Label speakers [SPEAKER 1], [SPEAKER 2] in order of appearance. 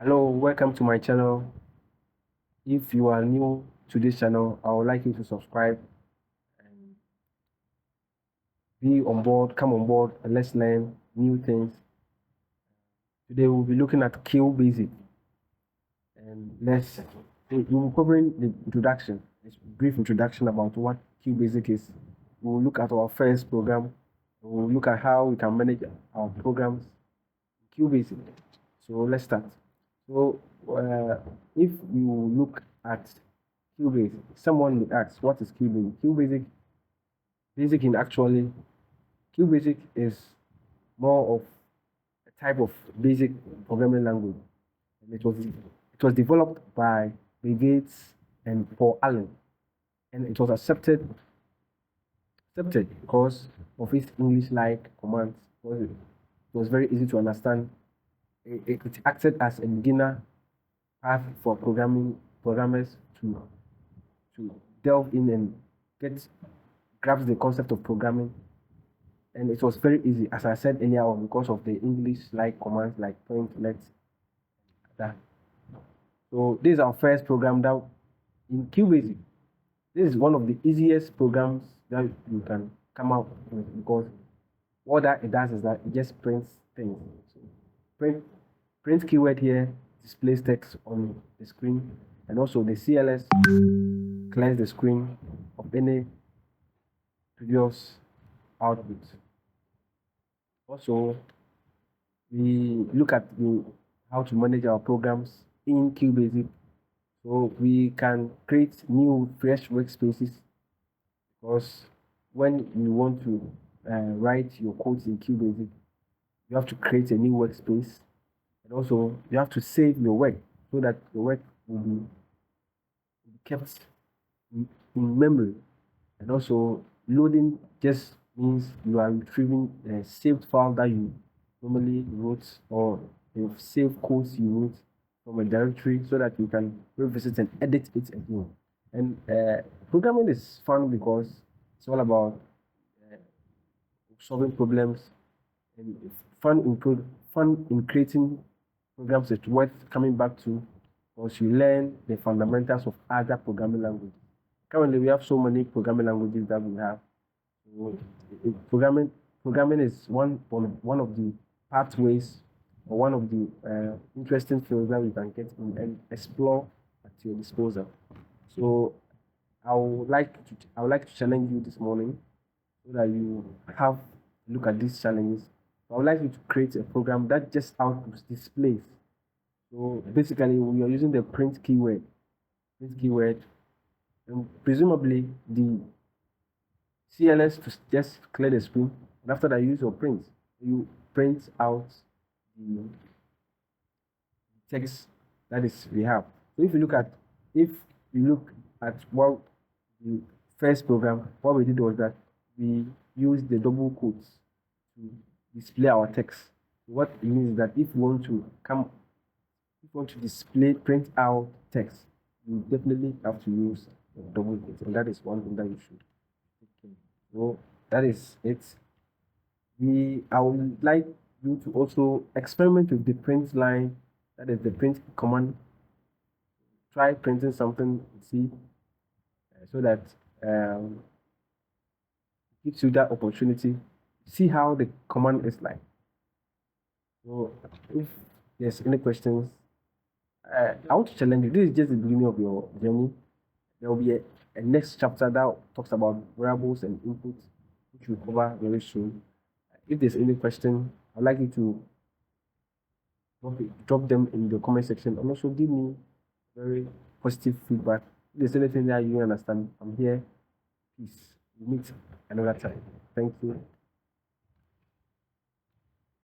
[SPEAKER 1] Hello, welcome to my channel. If you are new to this channel, I would like you to subscribe and come on board, and let's learn new things. Today we'll be looking at Qbasic, and we'll be covering the introduction, a brief introduction about what Qbasic is. We'll look at our first program. We'll look at how we can manage our programs in Qbasic. So let's start. So if you look at Qbasic, someone would ask, what is Qbasic? Qbasic is more of a type of basic programming language. And it was developed by Bill Gates and Paul Allen, and it was accepted because of its English-like commands. It was very easy to understand. It acted as a beginner path for programmers to delve in and grasp the concept of programming. And it was very easy, as I said earlier on, because of the English-like commands like print, let, that. So this is our first program that in Qbasic. This is one of the easiest programs that you can come out with, because what that it does is that it just prints things. So print keyword here displays text on the screen, and also the CLS clears the screen of any previous output. Also, we look at how to manage our programs in Qbasic. So we can create new fresh workspaces, because when you want to write your codes in Qbasic, you have to create a new workspace, and also you have to save your work so that your work will be kept in memory. And also loading just means you are retrieving a saved file that you normally wrote, or the saved codes you wrote from a directory, so that you can revisit and edit it again. And programming is fun because it's all about solving problems, and fun in creating programs that's worth coming back to, once you learn the fundamentals of other programming languages. Currently, we have so many programming languages that we have. So, programming is one of the pathways, or one of the interesting fields that we can get in and explore at your disposal. So I would like to challenge you this morning, so that you have a look at these challenges. I would like you to create a program that just outputs displays. So basically, we are using the print keyword, and presumably the CLS to just clear the screen. And after that, you use your print. You print out the text that is we have. So if you look at what the first program, what we did was that we used the double quotes to display our text. What it means is that if you want to display, print out text, you definitely have to use double quotes, and that is one thing that you should. Okay. So that is it. I would like you to also experiment with the print line, that is the print command. Try printing something, see, so that gives you that opportunity. See how the command is like. So if there's any questions, I want to challenge you. This is just the beginning of your journey. There will be a next chapter that talks about variables and inputs, which we'll cover very soon. If there's any question, I'd like you to drop them in the comment section, and also give me very positive feedback. If there's anything that you understand, I'm here. Peace. We'll meet another time. Thank you.